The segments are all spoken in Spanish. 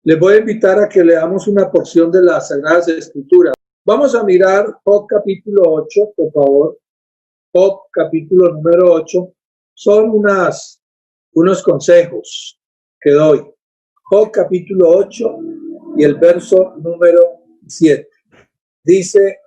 Les voy a invitar a que leamos una porción de las Sagradas Escrituras. Vamos a mirar Job capítulo 8, por favor. Job capítulo número 8. Son unos consejos que doy. Job capítulo 8 y el verso número 7. Dice,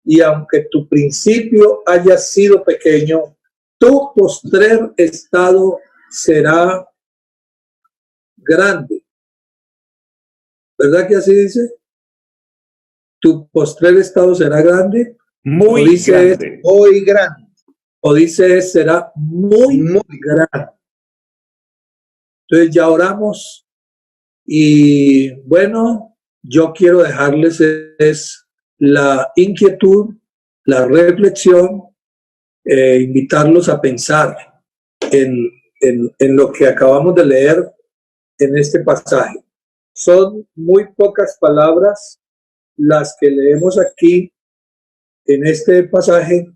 y aunque tu principio haya sido pequeño, tu postrer estado será grande. ¿Verdad que así dice? Tu postrer estado será grande. Muy o dice grande. Muy grande. O dice será muy grande. Entonces ya oramos y bueno, yo quiero dejarles es la inquietud, la reflexión, invitarlos a pensar en lo que acabamos de leer en este pasaje. Son muy pocas palabras las que leemos aquí en este pasaje,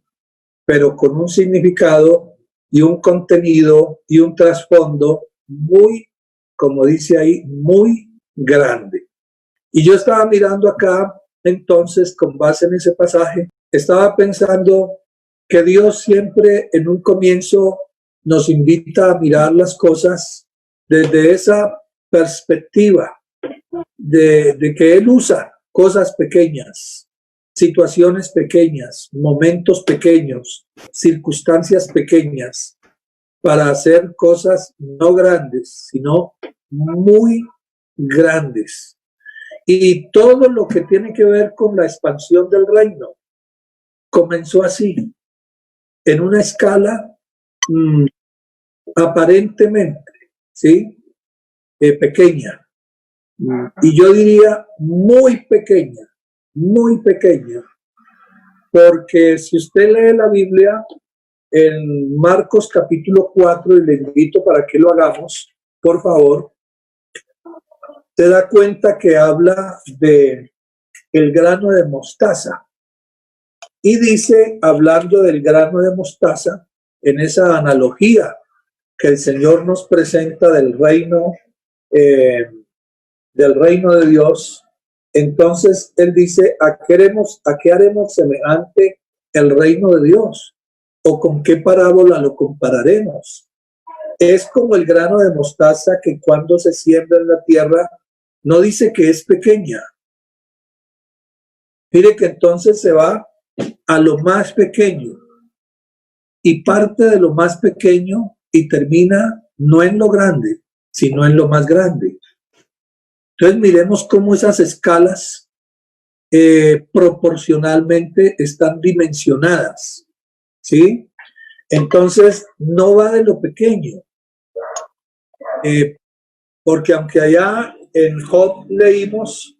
pero con un significado y un contenido y un trasfondo muy, como dice ahí, muy grande. Y yo estaba mirando acá, entonces, con base en ese pasaje, estaba pensando que Dios siempre en un comienzo nos invita a mirar las cosas desde esa perspectiva de que Él usa cosas pequeñas, situaciones pequeñas, momentos pequeños, circunstancias pequeñas, para hacer cosas no grandes, sino muy grandes. Y todo lo que tiene que ver con la expansión del reino comenzó así, en una escala aparentemente, ¿sí? Pequeña. Y yo diría muy pequeña, porque si usted lee la Biblia en Marcos capítulo 4, y le invito para que lo hagamos, por favor, se da cuenta que habla de el grano de mostaza. Y dice, hablando del grano de mostaza, en esa analogía que el Señor nos presenta del reino de Dios, entonces Él dice, ¿a qué haremos semejante el reino de Dios? ¿O con qué parábola lo compararemos? Es como el grano de mostaza que cuando se siembra en la tierra, no dice que es pequeña. Mire que entonces se va a lo más pequeño y parte de lo más pequeño y termina no en lo grande, sino en lo más grande. Entonces miremos cómo esas escalas proporcionalmente están dimensionadas, ¿sí? Entonces no va de lo pequeño, porque aunque allá en Job leímos,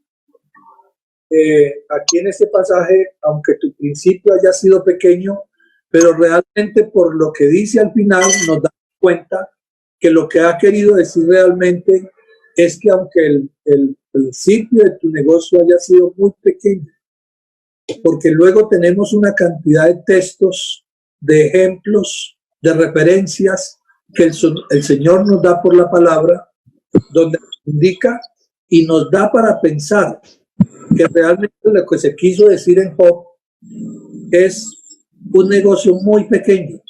aquí en este pasaje, aunque tu principio haya sido pequeño, pero realmente por lo que dice al final nos damos cuenta que lo que ha querido decir realmente es que aunque el principio de tu negocio haya sido muy pequeño, porque luego tenemos una cantidad de textos, de ejemplos, de referencias que el Señor nos da por la palabra, donde nos indica y nos da para pensar que realmente lo que se quiso decir en Job es un negocio muy pequeño.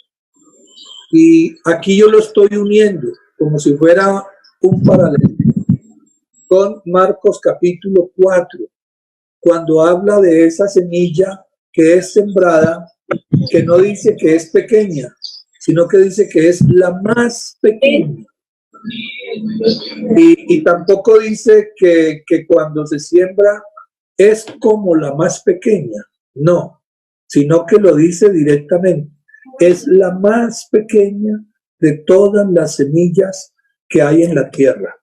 Y aquí yo lo estoy uniendo como si fuera un paralelo con Marcos capítulo 4, cuando habla de esa semilla que es sembrada, que no dice que es pequeña, sino que dice que es la más pequeña. Y tampoco dice que cuando se siembra es como la más pequeña, no, sino que lo dice directamente. Es la más pequeña de todas las semillas que hay en la tierra.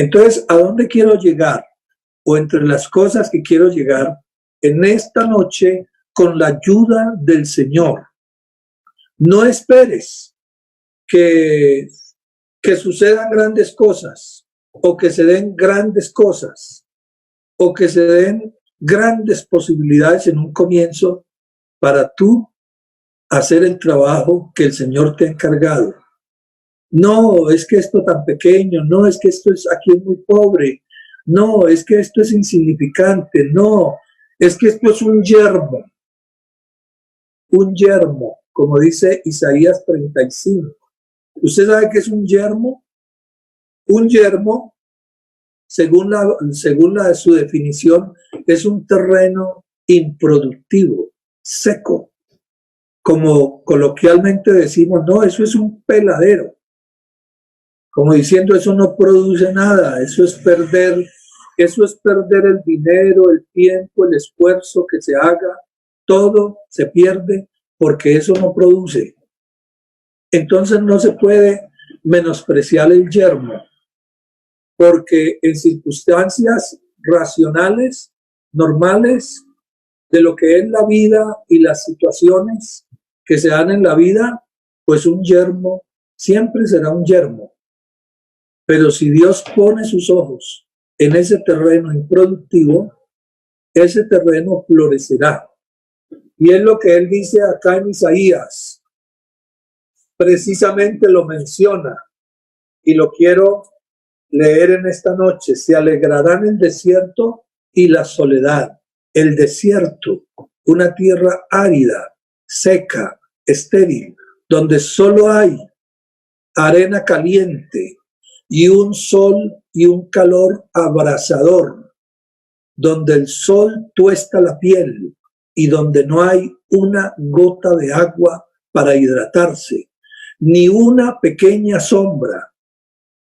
Entonces, ¿a dónde quiero llegar? O entre las cosas que quiero llegar en esta noche con la ayuda del Señor. No esperes que sucedan grandes cosas o que se den grandes cosas o que se den grandes posibilidades en un comienzo para tú hacer el trabajo que el Señor te ha encargado. No, es que esto tan pequeño, no, es que esto es aquí es muy pobre, No, es que esto es insignificante. No, es que esto es un yermo. Un yermo, como dice Isaías 35. ¿Usted sabe qué es un yermo? Un yermo, según su definición, es un terreno improductivo, seco. Como coloquialmente decimos, no, eso es un peladero. Como diciendo, eso no produce nada, eso es perder el dinero, el tiempo, el esfuerzo que se haga, todo se pierde porque eso no produce. Entonces no se puede menospreciar el yermo, porque en circunstancias racionales, normales, de lo que es la vida y las situaciones que se dan en la vida, pues un yermo siempre será un yermo. Pero si Dios pone sus ojos en ese terreno improductivo, ese terreno florecerá. Y es lo que él dice acá en Isaías. Precisamente lo menciona y lo quiero leer en esta noche. Se alegrarán el desierto y la soledad. El desierto, una tierra árida, seca, estéril, donde solo hay arena caliente y un sol y un calor abrasador, donde el sol tuesta la piel y donde no hay una gota de agua para hidratarse, ni una pequeña sombra,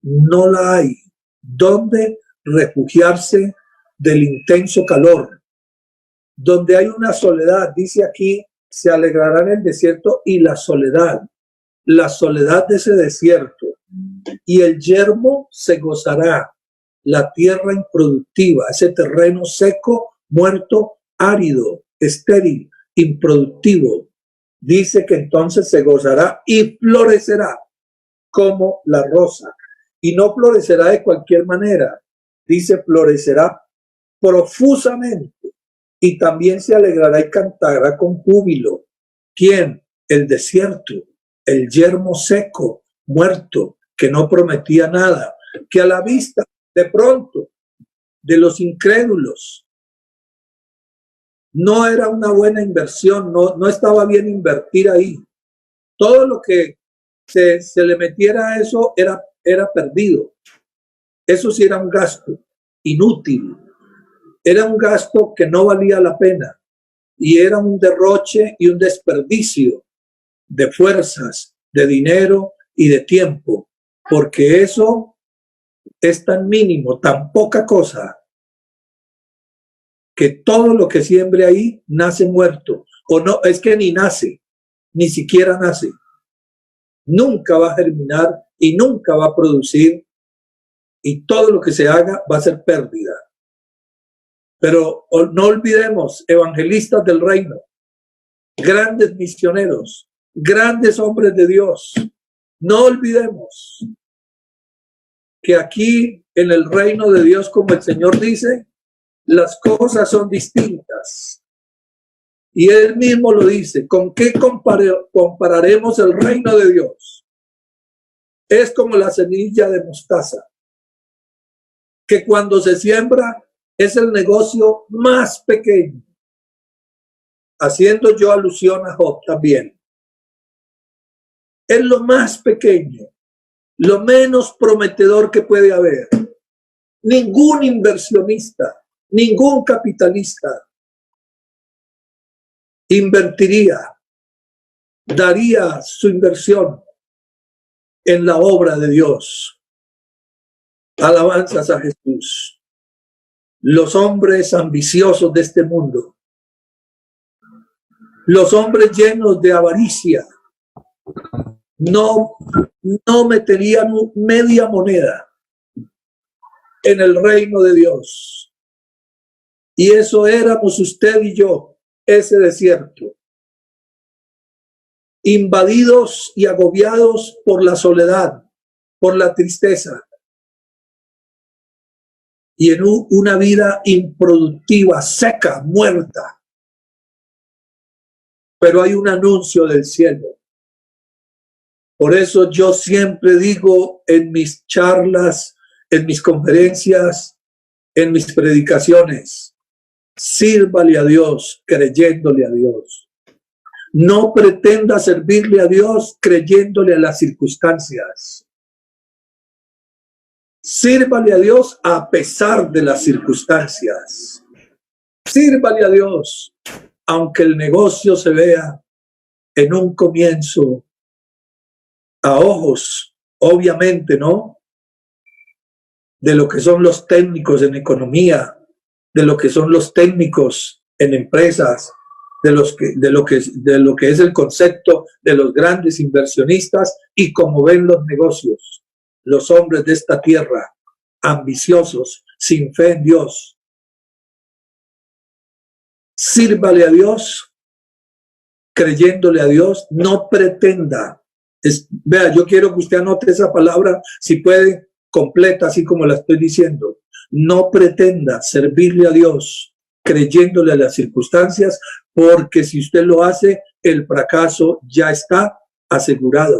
no la hay, donde refugiarse del intenso calor, donde hay una soledad, dice aquí, se alegrará en el desierto y la soledad de ese desierto, y el yermo se gozará, la tierra improductiva, ese terreno seco, muerto, árido, estéril, improductivo, dice que entonces se gozará y florecerá como la rosa. Y no florecerá de cualquier manera, dice florecerá profusamente y también se alegrará y cantará con júbilo. ¿Quién? El desierto, el yermo seco, muerto, que no prometía nada, que a la vista de pronto de los incrédulos no era una buena inversión, no estaba bien invertir ahí. Todo lo que se le metiera a eso era perdido. Eso sí era un gasto inútil, era un gasto que no valía la pena y era un derroche y un desperdicio de fuerzas, de dinero y de tiempo, porque eso es tan mínimo, tan poca cosa, que todo lo que siembre ahí nace muerto, o no, es que ni nace, ni siquiera nace, nunca va a germinar y nunca va a producir, y todo lo que se haga va a ser pérdida. Pero no olvidemos, evangelistas del reino, grandes misioneros, grandes hombres de Dios, no olvidemos que aquí en el reino de Dios, como el Señor dice, las cosas son distintas. Y él mismo lo dice, ¿con qué compararemos el reino de Dios? Es como la semilla de mostaza, que cuando se siembra es el negocio más pequeño. Haciendo yo alusión a Job también. Es lo más pequeño, lo menos prometedor que puede haber. Ningún inversionista, ningún capitalista invertiría, daría su inversión en la obra de Dios. Alabanzas a Jesús. Los hombres ambiciosos de este mundo, los hombres llenos de avaricia, no meterían media moneda en el reino de Dios. Y eso éramos usted y yo, ese desierto, invadidos y agobiados por la soledad, por la tristeza, y en una vida improductiva, seca, muerta. Pero hay un anuncio del cielo. Por eso yo siempre digo en mis charlas, en mis conferencias, en mis predicaciones. Sírvale a Dios creyéndole a Dios. No pretenda servirle a Dios creyéndole a las circunstancias. Sírvale a Dios a pesar de las circunstancias. Sírvale a Dios, aunque el negocio se vea en un comienzo a ojos, obviamente, ¿no?, de lo que son los técnicos en economía, de lo que son los técnicos en empresas, de lo que es el concepto de los grandes inversionistas y cómo ven los negocios, los hombres de esta tierra, ambiciosos, sin fe en Dios. Sírvale a Dios, creyéndole a Dios, no pretenda. Vea, yo quiero que usted anote esa palabra, si puede, completa, así como la estoy diciendo. No pretenda servirle a Dios creyéndole a las circunstancias, porque si usted lo hace, el fracaso ya está asegurado.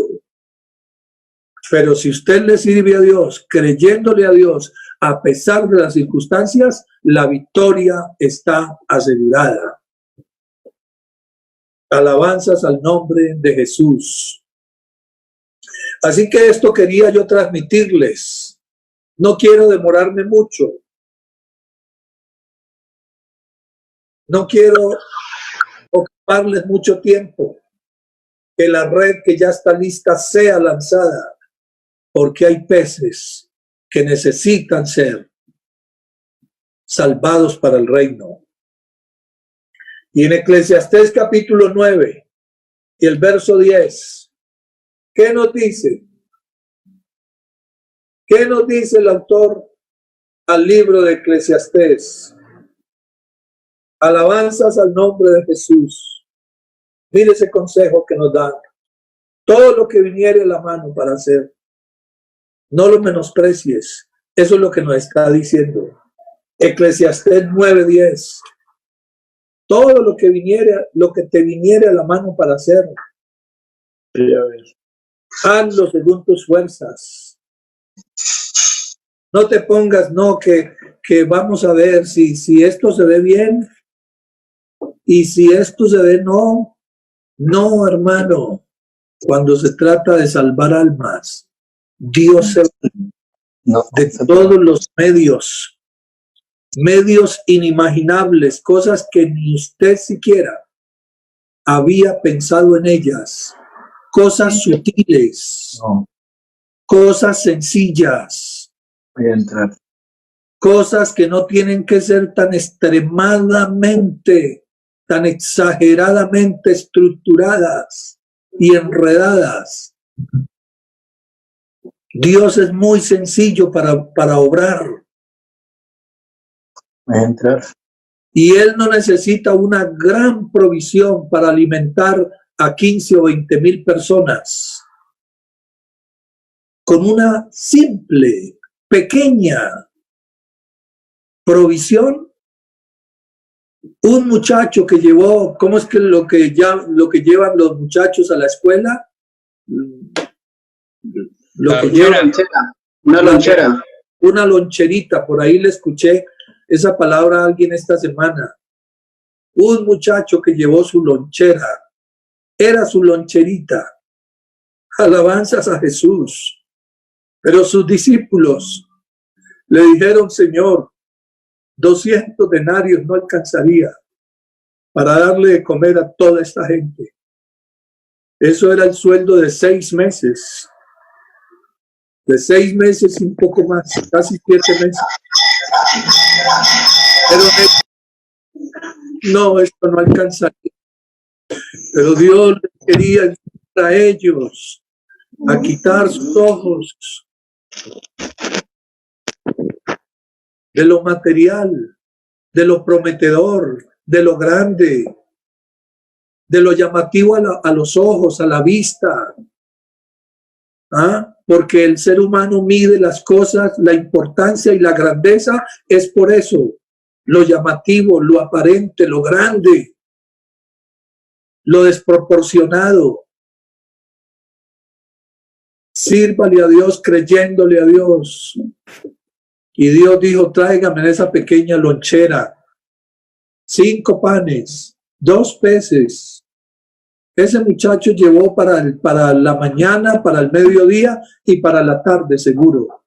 Pero si usted le sirve a Dios creyéndole a Dios a pesar de las circunstancias, la victoria está asegurada. Alabanzas al nombre de Jesús. Así que esto quería yo transmitirles. No quiero demorarme mucho. No quiero ocuparles mucho tiempo. Que la red que ya está lista sea lanzada, porque hay peces que necesitan ser salvados para el reino. Y en Eclesiastés capítulo 9 y el verso 10, ¿qué nos dice? ¿Qué nos dice el autor al libro de Eclesiastés? Alabanzas al nombre de Jesús. Mire ese consejo que nos da. Todo lo que viniere a la mano para hacer, no lo menosprecies. Eso es lo que nos está diciendo Eclesiastés 9:10. Todo lo que te viniere a la mano para hacer, hazlo según tus fuerzas. No te pongas, no, que vamos a ver si esto se ve bien y si esto se ve no. No, hermano. Cuando se trata de salvar almas, Dios se de todos los medios inimaginables, cosas que ni usted siquiera había pensado en ellas, cosas sutiles, cosas sencillas, cosas que no tienen que ser tan extremadamente, tan exageradamente estructuradas y enredadas. Dios es muy sencillo para obrar. Y Él no necesita una gran provisión para alimentar a 15 o 20 mil personas. Con una simple, pequeña provisión, un muchacho que llevó, ¿cómo es que lo que llevan los muchachos a la escuela? Una loncherita, por ahí le escuché esa palabra a alguien esta semana. Un muchacho que llevó su lonchera, era su loncherita. Alabanzas a Jesús. Pero sus discípulos le dijeron: Señor, 200 denarios no alcanzaría para darle de comer a toda esta gente. Eso era el sueldo de 6 meses. De 6 meses y un poco más, casi 7 meses. Pero no, esto no alcanzaría. Pero Dios les quería enseñar a ellos a quitar sus ojos de lo material, de lo prometedor, de lo grande, de lo llamativo a los ojos, a la vista. Porque el ser humano mide las cosas, la importancia y la grandeza es por eso. Lo llamativo, lo aparente, lo grande, lo desproporcionado. Sírvale a Dios creyéndole a Dios. Y Dios dijo, tráigame en esa pequeña lonchera 5 panes, 2 peces. Ese muchacho llevó para la mañana, para el mediodía y para la tarde, seguro.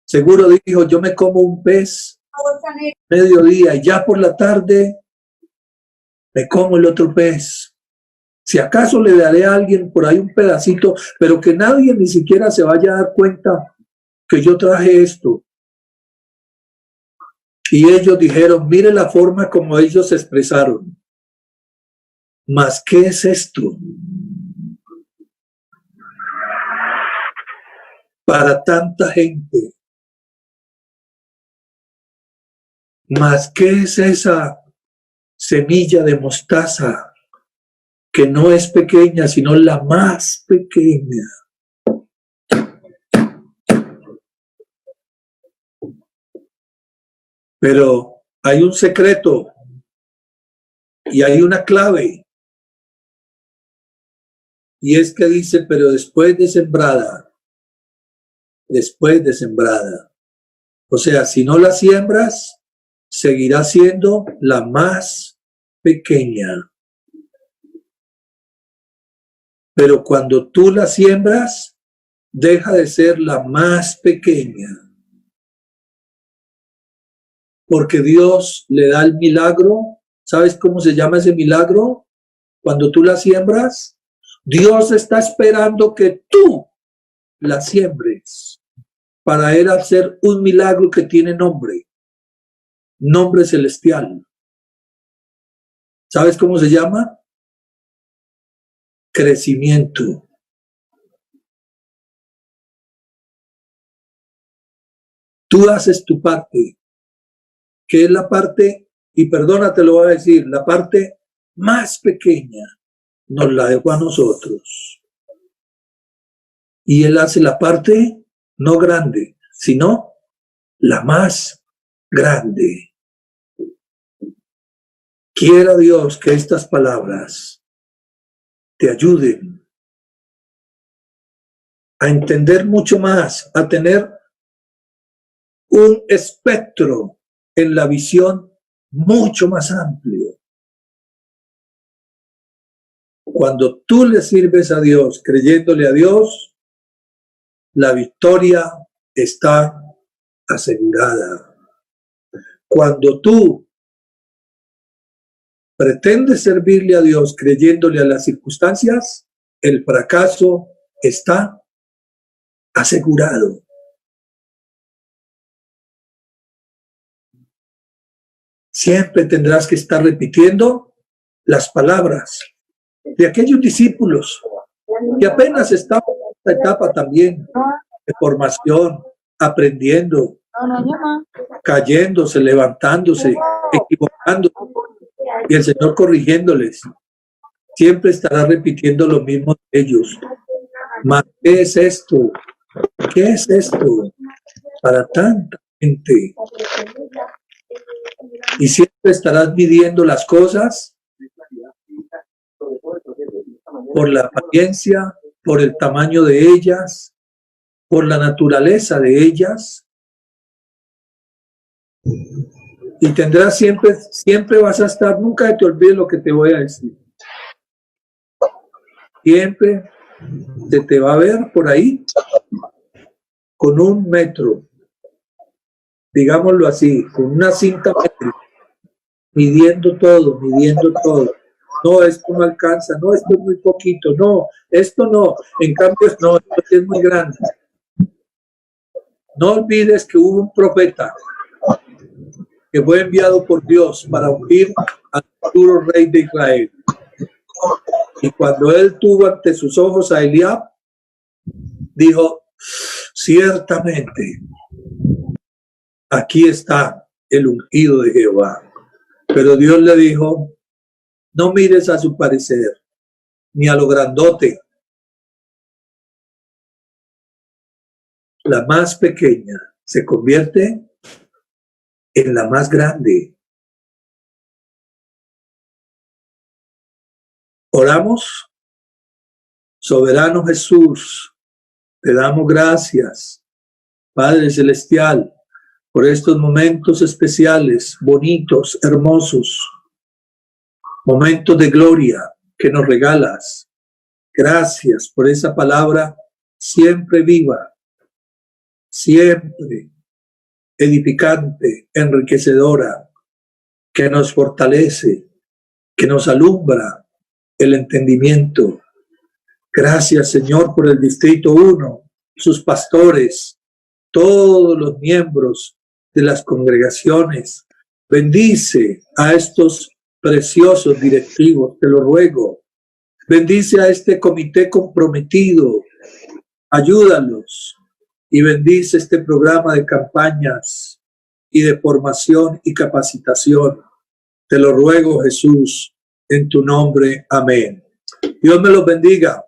Seguro dijo, yo me como un pez mediodía y ya por la tarde me como el otro pez. Si acaso le daré a alguien por ahí un pedacito, pero que nadie ni siquiera se vaya a dar cuenta que yo traje esto. Y ellos dijeron, mire la forma como ellos se expresaron. ¿Mas qué es esto? Para tanta gente. ¿Mas qué es esa semilla de mostaza que no es pequeña, sino la más pequeña? Pero hay un secreto y hay una clave. Y es que dice, pero después de sembrada. O sea, si no la siembras, seguirá siendo la más pequeña. Pero cuando tú la siembras, deja de ser la más pequeña. Porque Dios le da el milagro. ¿Sabes cómo se llama ese milagro? Cuando tú la siembras, Dios está esperando que tú la siembres para él hacer un milagro que tiene nombre celestial. ¿Sabes cómo se llama? Crecimiento. Tú haces tu parte, que es la parte, y perdona, te lo voy a decir, la parte más pequeña nos la dejó a nosotros. Y él hace la parte no grande, sino la más grande. Quiera Dios que estas palabras te ayuden a entender mucho más, a tener un espectro en la visión mucho más amplio. Cuando tú le sirves a Dios, creyéndole a Dios, la victoria está asegurada. Cuando tú pretendes servirle a Dios creyéndole a las circunstancias, el fracaso está asegurado. Siempre tendrás que estar repitiendo las palabras de aquellos discípulos que apenas estaban en esta etapa también de formación, aprendiendo, cayéndose, levantándose, equivocándose, y el Señor corrigiéndoles. Siempre estará repitiendo lo mismo de ellos. ¿Mas qué es esto? ¿Qué es esto para tanta gente? Y siempre estarás midiendo las cosas por la apariencia, por el tamaño de ellas, por la naturaleza de ellas. Y tendrás siempre vas a estar, nunca te olvides lo que te voy a decir. Siempre se te va a ver por ahí con 1 metro, digámoslo así, con una cinta métrica, midiendo todo. No, esto no alcanza, no, esto es muy poquito, no, esto no, en cambio, no, esto es muy grande. No olvides que hubo un profeta que fue enviado por Dios para ungir al futuro rey de Israel. Y cuando él tuvo ante sus ojos a Eliab, dijo, ciertamente, aquí está el ungido de Jehová. Pero Dios le dijo, no mires a su parecer, ni a lo grandote. La más pequeña se convierte en la más grande. Oramos. Soberano Jesús, te damos gracias, Padre Celestial, por estos momentos especiales, bonitos, hermosos, momentos de gloria que nos regalas. Gracias por esa palabra siempre viva, siempre edificante, enriquecedora, que nos fortalece, que nos alumbra el entendimiento. Gracias, Señor, por el Distrito 1, sus pastores, todos los miembros de las congregaciones. Bendice a estos preciosos directivos, te lo ruego. Bendice a este comité comprometido. Ayúdalos y bendice este programa de campañas y de formación y capacitación. Te lo ruego, Jesús, en tu nombre. Amén. Dios me los bendiga.